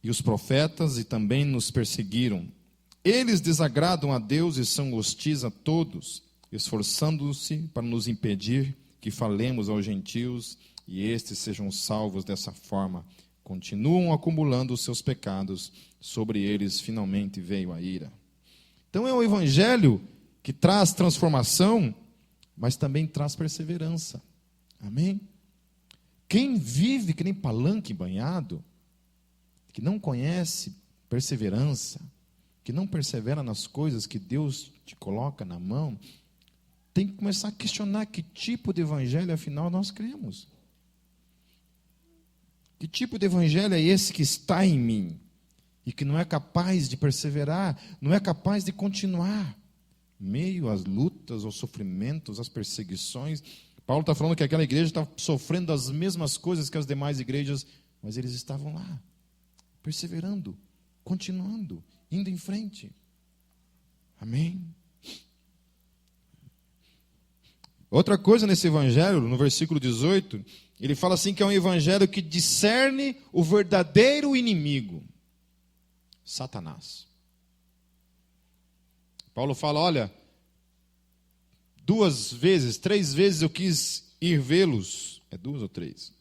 e os profetas e também nos perseguiram. Eles desagradam a Deus e são hostis a todos, esforçando-se para nos impedir que falemos aos gentios e estes sejam salvos dessa forma. Continuam acumulando os seus pecados, sobre eles finalmente veio a ira. Então é o evangelho que traz transformação, mas também traz perseverança. Amém? Quem vive que nem palanque banhado, que não conhece perseverança, que não persevera nas coisas que Deus te coloca na mão, tem que começar a questionar que tipo de evangelho, afinal, nós cremos. Que tipo de evangelho é esse que está em mim e que não é capaz de perseverar, não é capaz de continuar, meio às lutas, aos sofrimentos, às perseguições? Paulo está falando que aquela igreja está sofrendo as mesmas coisas que as demais igrejas, mas eles estavam lá, perseverando, continuando, indo em frente. Amém? Outra coisa nesse evangelho, no versículo 18, ele fala assim que é um evangelho que discerne o verdadeiro inimigo, Satanás. Paulo fala, olha, 2 vezes, 3 vezes eu quis ir vê-los. É 2 ou 3?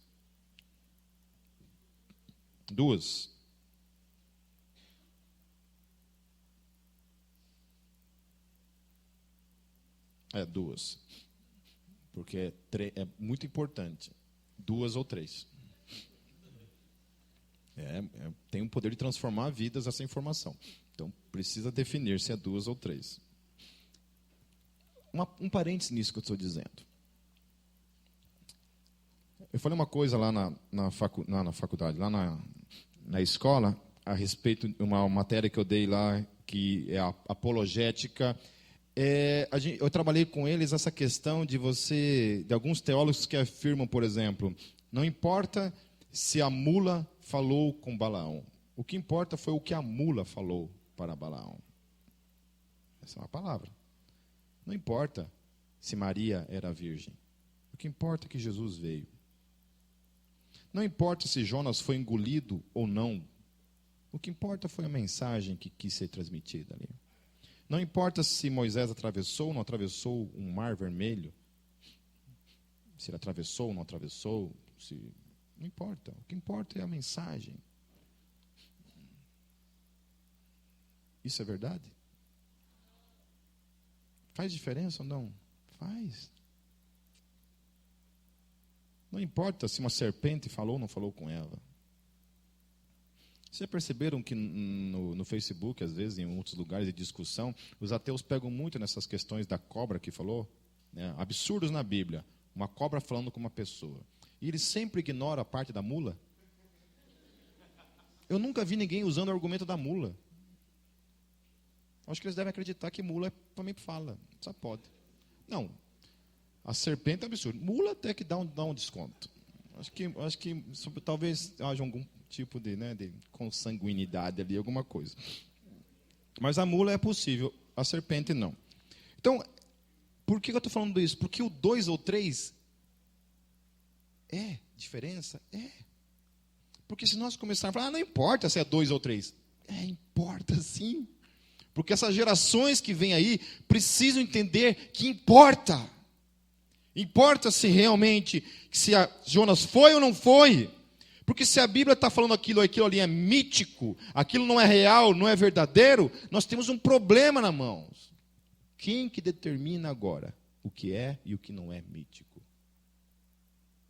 2. É 2. Porque é muito importante. 2 ou 3. Tem o poder de transformar vidas essa informação. Então, precisa definir se é 2 ou 3. Um parênteses nisso que eu estou dizendo. Eu falei uma coisa lá na faculdade, lá na escola, a respeito de uma matéria que eu dei lá, que é a apologética. Eu trabalhei com eles essa questão de alguns teólogos que afirmam, por exemplo, não importa se a mula falou com Balaão. O que importa foi o que a mula falou para Balaão. Essa é uma palavra. Não importa se Maria era virgem. O que importa é que Jesus veio. Não importa se Jonas foi engolido ou não. O que importa foi a mensagem que quis ser transmitida ali. Não importa se Moisés atravessou ou não atravessou um mar vermelho. Se ele atravessou ou não atravessou. Não importa. O que importa é a mensagem. Isso é verdade? Faz diferença ou não? Faz. Não importa se uma serpente falou ou não falou com Eva. Vocês já perceberam que no Facebook, às vezes, em outros lugares de discussão, os ateus pegam muito nessas questões da cobra que falou? Né? Absurdos na Bíblia. Uma cobra falando com uma pessoa. E eles sempre ignoram a parte da mula. Eu nunca vi ninguém usando o argumento da mula. Acho que eles devem acreditar que mula também fala. Só pode. Não. A serpente é absurdo. Mula até que dá um desconto. Acho que talvez haja algum tipo de consanguinidade ali, alguma coisa. Mas a mula é possível, a serpente não. Então, por que eu estou falando isso? Porque o 2 ou 3 é diferença? É. Porque se nós começarmos a falar, não importa se é 2 ou 3. Importa sim. Porque essas gerações que vêm aí precisam entender que importa. Importa se realmente, se a Jonas foi ou não foi. Porque se a Bíblia está falando aquilo ali é mítico, aquilo não é real, não é verdadeiro, nós temos um problema na mão. Quem que determina agora o que é e o que não é mítico?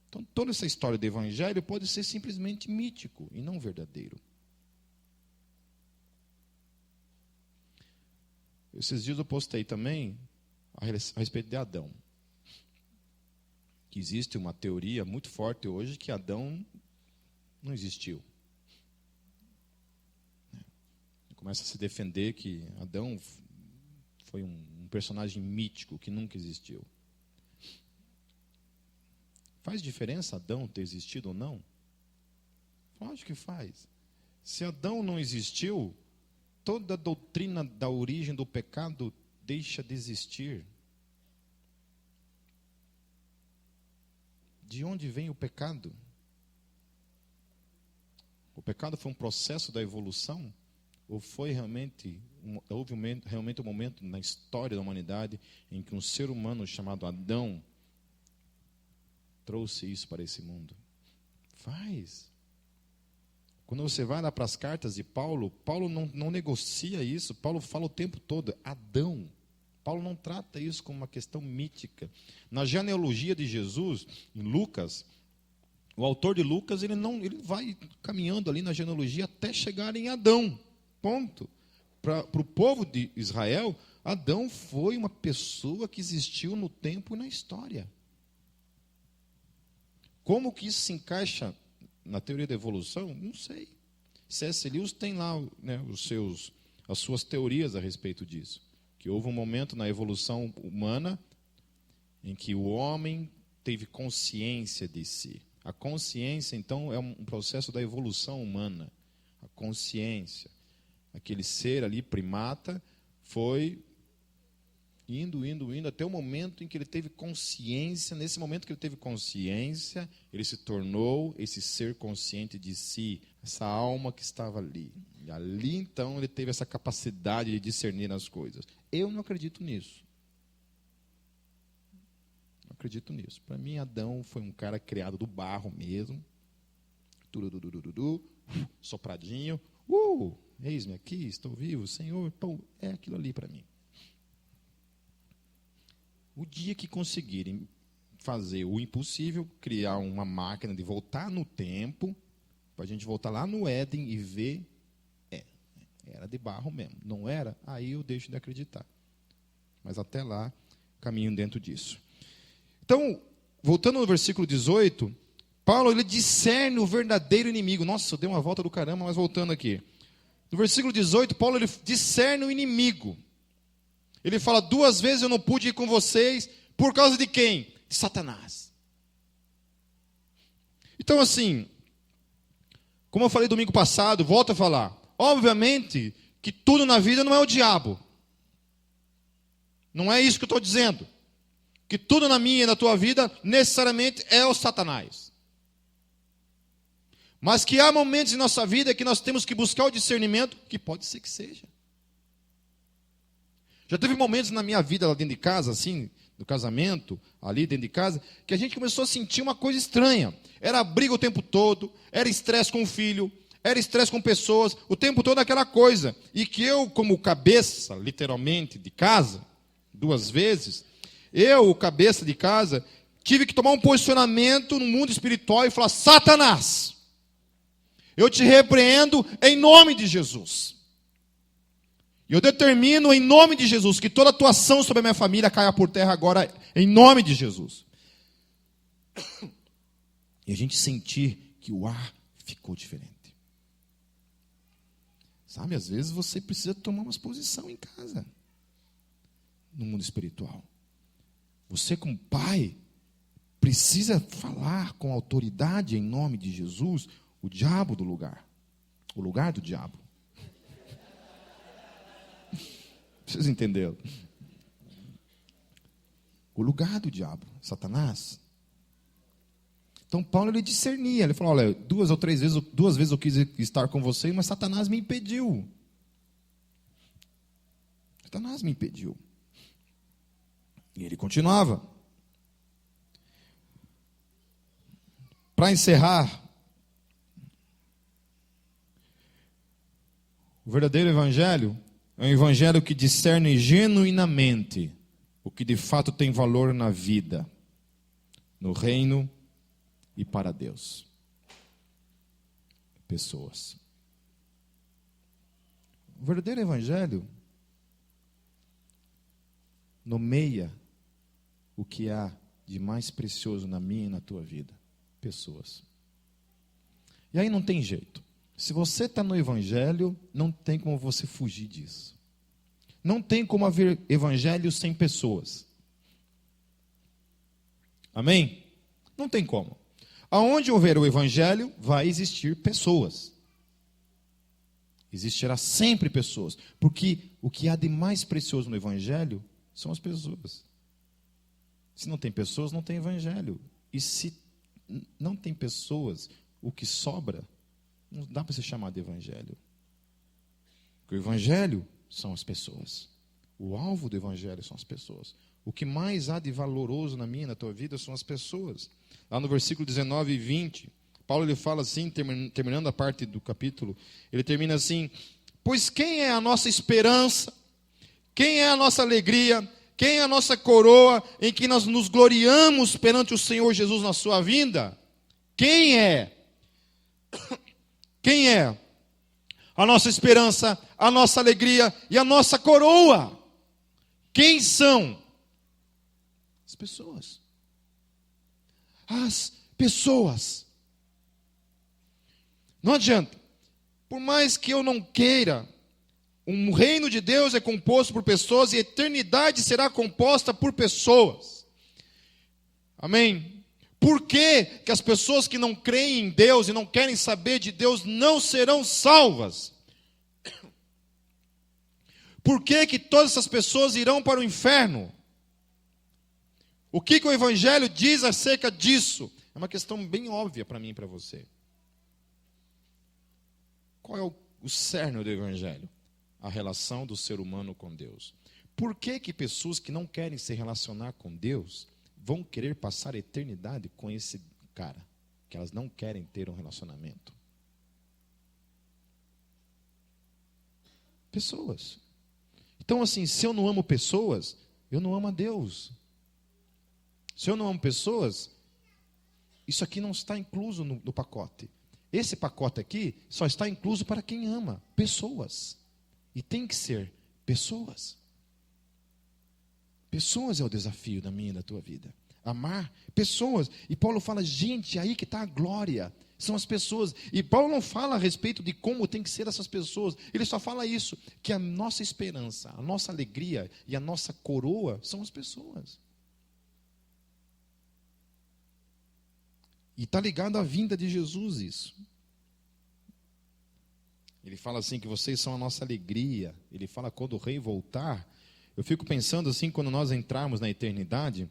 Então, toda essa história do Evangelho pode ser simplesmente mítico e não verdadeiro. Esses dias eu postei também a respeito de Adão. Que existe uma teoria muito forte hoje que Adão não existiu. Começa a se defender que Adão foi um personagem mítico que nunca existiu. Faz diferença Adão ter existido ou não? Lógico que faz. Se Adão não existiu, toda a doutrina da origem do pecado deixa de existir. De onde vem o pecado? O pecado foi um processo da evolução? Ou houve realmente um momento na história da humanidade em que um ser humano chamado Adão trouxe isso para esse mundo? Faz. Quando você vai lá para as cartas de Paulo, Paulo não negocia isso. Paulo fala o tempo todo, Adão. Paulo não trata isso como uma questão mítica. Na genealogia de Jesus, em Lucas, o autor de Lucas, ele vai caminhando ali na genealogia até chegar em Adão. Ponto. Para o povo de Israel, Adão foi uma pessoa que existiu no tempo e na história. Como que isso se encaixa na teoria da evolução? Não sei. C.S. Lewis tem lá as suas teorias a respeito disso. Que houve um momento na evolução humana em que o homem teve consciência de si. A consciência, então, é um processo da evolução humana. A consciência. Aquele ser ali, primata, foi Indo, até o momento em que ele teve consciência. Nesse momento que ele teve consciência, ele se tornou esse ser consciente de si, essa alma que estava ali. E ali, então, ele teve essa capacidade de discernir as coisas. Eu não acredito nisso. Não acredito nisso. Para mim, Adão foi um cara criado do barro mesmo. Sopradinho. Eis-me aqui, estou vivo, Senhor. Pô, é aquilo ali para mim. O dia que conseguirem fazer o impossível, criar uma máquina de voltar no tempo, para a gente voltar lá no Éden e ver, era de barro mesmo. Não era? Aí eu deixo de acreditar. Mas até lá, caminho dentro disso. Então, voltando no versículo 18, Paulo ele discerne o verdadeiro inimigo. Nossa, eu dei uma volta do caramba, mas voltando aqui. No versículo 18, Paulo ele discerne o inimigo. Ele fala, 2 vezes eu não pude ir com vocês, por causa de quem? De Satanás. Então assim, como eu falei domingo passado, volto a falar, obviamente que tudo na vida não é o diabo. Não é isso que eu estou dizendo. Que tudo na minha e na tua vida, necessariamente é o Satanás. Mas que há momentos em nossa vida que nós temos que buscar o discernimento, que pode ser que seja. Já teve momentos na minha vida lá dentro de casa, assim, no casamento, ali dentro de casa, que a gente começou a sentir uma coisa estranha. Era briga o tempo todo, era estresse com o filho, era estresse com pessoas, o tempo todo aquela coisa. E que eu, como cabeça, literalmente, de casa, 2 vezes, eu, o cabeça de casa, tive que tomar um posicionamento no mundo espiritual e falar, Satanás, eu te repreendo em nome de Jesus. E eu determino em nome de Jesus que toda atuação sobre a minha família caia por terra agora, em nome de Jesus. E a gente sentir que o ar ficou diferente. Sabe, às vezes você precisa tomar uma posição em casa, no mundo espiritual. Você como pai, precisa falar com autoridade em nome de Jesus, o diabo do lugar. O lugar do diabo. Vocês entenderam? O lugar do diabo, Satanás. Então Paulo ele discernia, ele falou, olha, 2 ou 3 vezes, 2 vezes eu quis estar com você, mas Satanás me impediu. Satanás me impediu. E ele continuava. Para encerrar, o verdadeiro evangelho é um evangelho que discerne genuinamente o que de fato tem valor na vida, no reino e para Deus. Pessoas. O verdadeiro evangelho nomeia o que há de mais precioso na minha e na tua vida. Pessoas. E aí não tem jeito. Se você está no evangelho, não tem como você fugir disso. Não tem como haver evangelho sem pessoas. Amém? Não tem como. Aonde houver o evangelho, vai existir pessoas. Existirá sempre pessoas. Porque o que há de mais precioso no evangelho são as pessoas. Se não tem pessoas, não tem evangelho. E se não tem pessoas, o que sobra, não dá para se chamar de evangelho. Porque o evangelho são as pessoas. O alvo do evangelho são as pessoas. O que mais há de valoroso na minha e na tua vida são as pessoas. Lá no versículo 19 e 20, Paulo ele fala assim, terminando a parte do capítulo, ele termina assim, pois quem é a nossa esperança? Quem é a nossa alegria? Quem é a nossa coroa em que nós nos gloriamos perante o Senhor Jesus na sua vinda? Quem é? Quem é a nossa esperança, a nossa alegria e a nossa coroa? Quem são? As pessoas. As pessoas. Não adianta. Por mais que eu não queira, um reino de Deus é composto por pessoas e a eternidade será composta por pessoas. Amém? Por que que as pessoas que não creem em Deus e não querem saber de Deus não serão salvas? Por que que todas essas pessoas irão para o inferno? O que que o Evangelho diz acerca disso? É uma questão bem óbvia para mim e para você. Qual é o cerne do Evangelho? A relação do ser humano com Deus. Por que que pessoas que não querem se relacionar com Deus vão querer passar a eternidade com esse cara? Que elas não querem ter um relacionamento. Pessoas. Então, assim, se eu não amo pessoas, eu não amo a Deus. Se eu não amo pessoas, isso aqui não está incluso no pacote. Esse pacote aqui só está incluso para quem ama pessoas. E tem que ser pessoas. Pessoas é o desafio da minha e da tua vida. Amar pessoas. E Paulo fala, gente, aí que está a glória. São as pessoas. E Paulo não fala a respeito de como tem que ser essas pessoas. Ele só fala isso, que a nossa esperança, a nossa alegria e a nossa coroa são as pessoas. E está ligado à vinda de Jesus isso. Ele fala assim que vocês são a nossa alegria. Ele fala quando o rei voltar. Eu fico pensando assim, quando nós entrarmos na eternidade,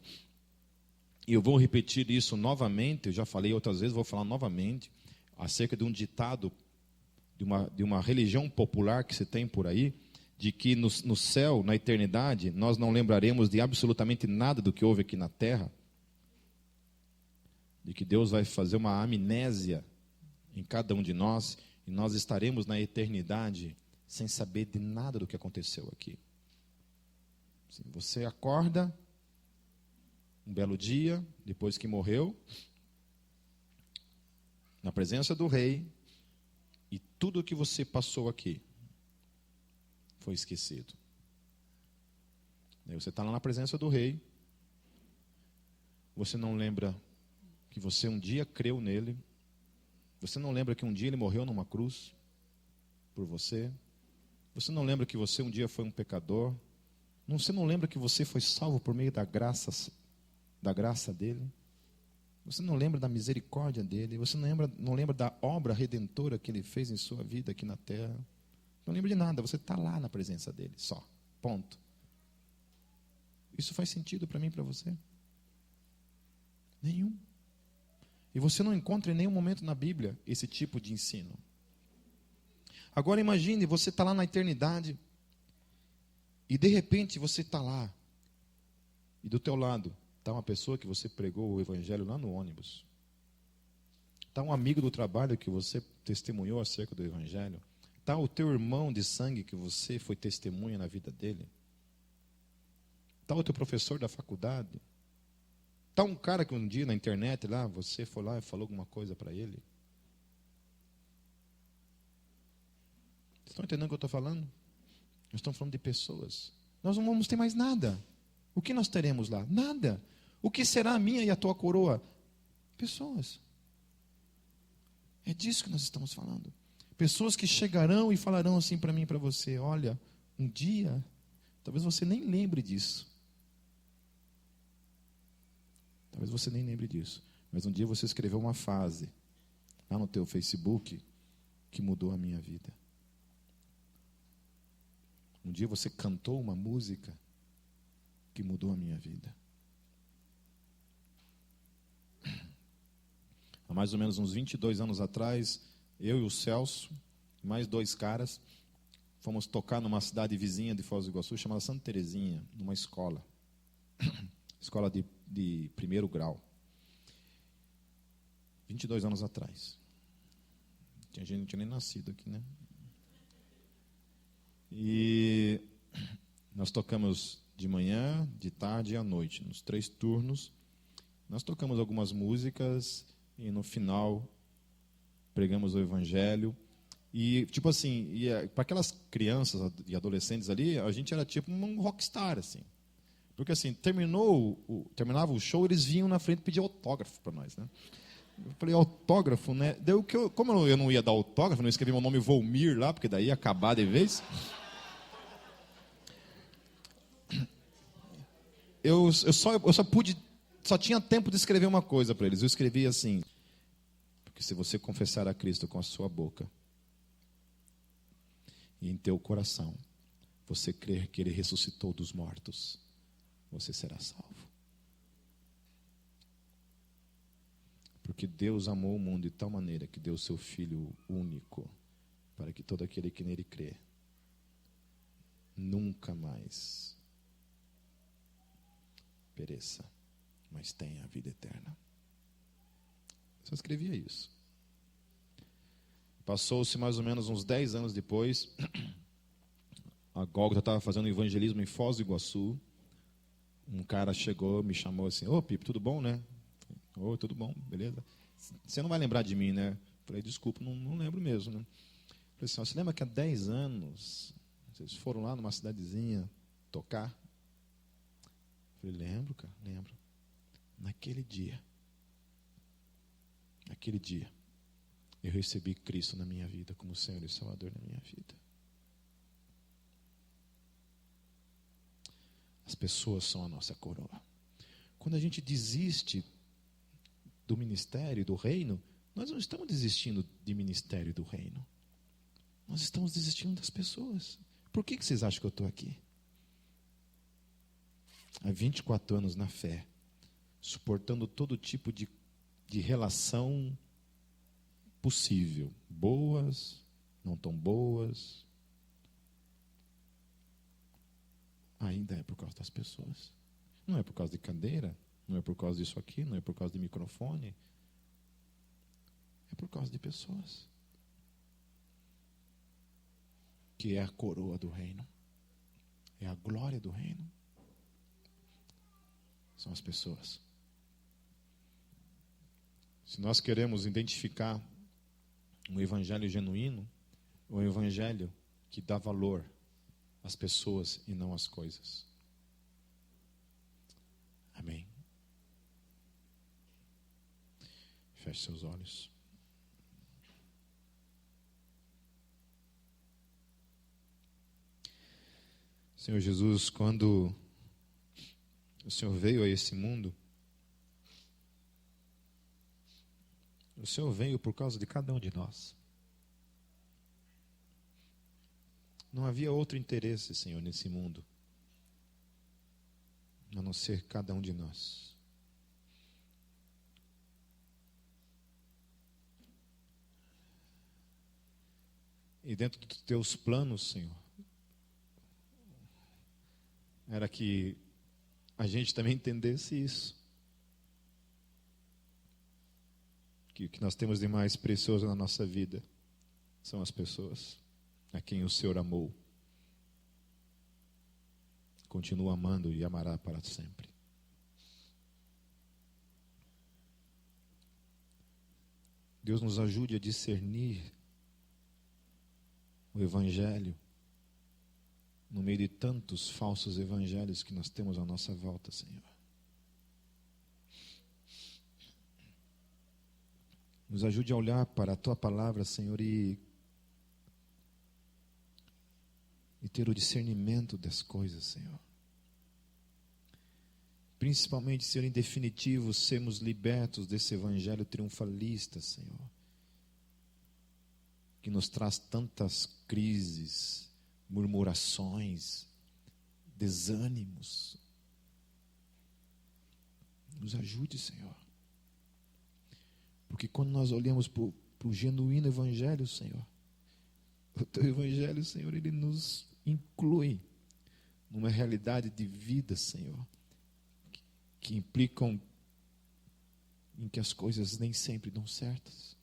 e eu vou repetir isso novamente, eu já falei outras vezes, vou falar novamente, acerca de um ditado, de uma religião popular que se tem por aí, de que no céu, na eternidade, nós não lembraremos de absolutamente nada do que houve aqui na terra, de que Deus vai fazer uma amnésia em cada um de nós, e nós estaremos na eternidade sem saber de nada do que aconteceu aqui. Você acorda um belo dia, depois que morreu, na presença do rei, e tudo o que você passou aqui foi esquecido. Aí você está lá na presença do rei, você não lembra que você um dia creu nele, você não lembra que um dia ele morreu numa cruz por você, você não lembra que você um dia foi um pecador, você não lembra que você foi salvo por meio da graça dele, você não lembra da misericórdia dele, você não lembra da obra redentora que ele fez em sua vida aqui na terra, não lembra de nada, você está lá na presença dele, só, ponto. Isso faz sentido para mim e para você? Nenhum. E você não encontra em nenhum momento na Bíblia esse tipo de ensino. Agora imagine, você está lá na eternidade, e de repente você está lá, e do teu lado está uma pessoa que você pregou o evangelho lá no ônibus. Está um amigo do trabalho que você testemunhou acerca do evangelho. Está o teu irmão de sangue que você foi testemunha na vida dele. Está o teu professor da faculdade. Está um cara que um dia na internet lá, você foi lá e falou alguma coisa para ele. Vocês estão entendendo o que eu estou falando? Nós estamos falando de pessoas. Nós não vamos ter mais nada. O que nós teremos lá? Nada. O que será a minha e a tua coroa? Pessoas. É disso que nós estamos falando. Pessoas que chegarão e falarão assim para mim e para você, olha, um dia, talvez você nem lembre disso. Talvez você nem lembre disso. Mas um dia você escreveu uma frase lá no teu Facebook que mudou a minha vida. Um dia você cantou uma música que mudou a minha vida. Há mais ou menos uns 22 anos atrás, eu e o Celso, mais 2 caras, fomos tocar numa cidade vizinha de Foz do Iguaçu, chamada Santa Terezinha, numa escola. Escola de primeiro grau. 22 anos atrás. A gente não tinha nem nascido aqui, né? E nós tocamos de manhã, de tarde e à noite, nos 3 turnos. Nós tocamos algumas músicas e no final pregamos o evangelho. E tipo assim, para aquelas crianças e adolescentes ali, a gente era tipo um rockstar assim. Porque assim, terminava o show, eles vinham na frente pedir autógrafo para nós, né? Eu falei, autógrafo, né? Daí, como eu não ia dar autógrafo, não escrevi meu nome Volmir lá, porque daí ia acabar de vez. Eu só tinha tempo de escrever uma coisa para eles. Eu escrevi assim, porque se você confessar a Cristo com a sua boca e em teu coração você crer que Ele ressuscitou dos mortos, você será salvo. Porque Deus amou o mundo de tal maneira que deu o seu Filho único, para que todo aquele que nele crê nunca mais pereça, mas tenha a vida eterna. Só escrevia isso. Passou-se mais ou menos uns 10 anos depois, a Gólgota estava fazendo evangelismo em Foz do Iguaçu. Um cara chegou, me chamou assim: ô Pipo, tudo bom, né? Ô, tudo bom, beleza? Você não vai lembrar de mim, né? Falei: desculpa, não lembro mesmo, né? Falei assim: você lembra que há 10 anos vocês foram lá numa cidadezinha tocar? Falei: lembro, cara, lembro. Naquele dia, eu recebi Cristo na minha vida como Senhor e Salvador na minha vida. As pessoas são a nossa coroa. Quando a gente desiste do ministério, do reino, nós não estamos desistindo de ministério do reino. Nós estamos desistindo das pessoas. Por que vocês acham que eu estou aqui? Há 24 anos na fé, suportando todo tipo de relação possível. Boas, não tão boas. Ainda é por causa das pessoas. Não é por causa de cadeira, não é por causa disso aqui, não é por causa de microfone. É por causa de pessoas. Que é a coroa do reino. É a glória do reino. São as pessoas. Se nós queremos identificar um evangelho genuíno, um evangelho que dá valor às pessoas e não às coisas. Amém. Feche seus olhos. Senhor Jesus, quando o Senhor veio a esse mundo, o Senhor veio por causa de cada um de nós. Não havia outro interesse, Senhor, nesse mundo, a não ser cada um de nós. E dentro dos teus planos, Senhor, era que a gente também entendesse isso. Que o que nós temos de mais precioso na nossa vida são as pessoas a quem o Senhor amou. Continua amando e amará para sempre. Deus nos ajude a discernir o Evangelho no meio de tantos falsos evangelhos que nós temos à nossa volta, Senhor. Nos ajude a olhar para a Tua palavra, Senhor, e ter o discernimento das coisas, Senhor. Principalmente, Senhor, em definitivo, sermos libertos desse evangelho triunfalista, Senhor, que nos traz tantas crises, murmurações, desânimos. Nos ajude, Senhor. Porque quando nós olhamos para o genuíno evangelho, Senhor, o Teu evangelho, Senhor, ele nos inclui numa realidade de vida, Senhor, que implicam em que as coisas nem sempre dão certas.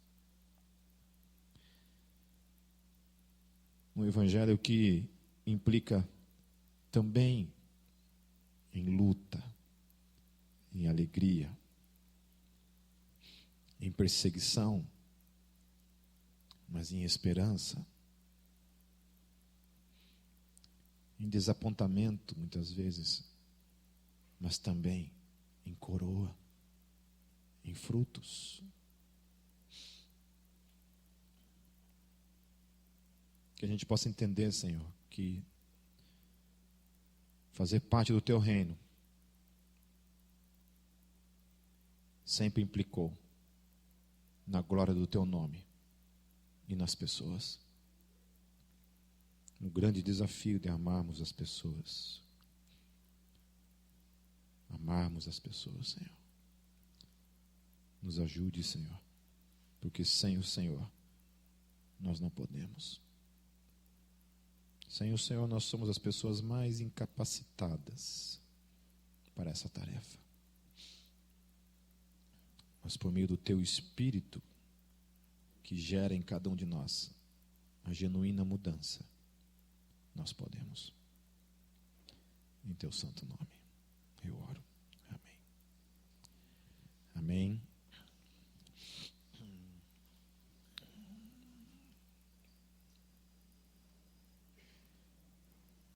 Um evangelho que implica também em luta, em alegria, em perseguição, mas em esperança, em desapontamento muitas vezes, mas também em coroa, em frutos. Que a gente possa entender, Senhor, que fazer parte do Teu reino sempre implicou na glória do Teu nome e nas pessoas. o grande desafio de amarmos as pessoas. Amarmos as pessoas, Senhor. Nos ajude, Senhor, porque sem o Senhor nós não podemos. Sem o Senhor nós somos as pessoas mais incapacitadas para essa tarefa. Mas por meio do Teu Espírito, que gera em cada um de nós a genuína mudança, nós podemos. Em Teu santo nome.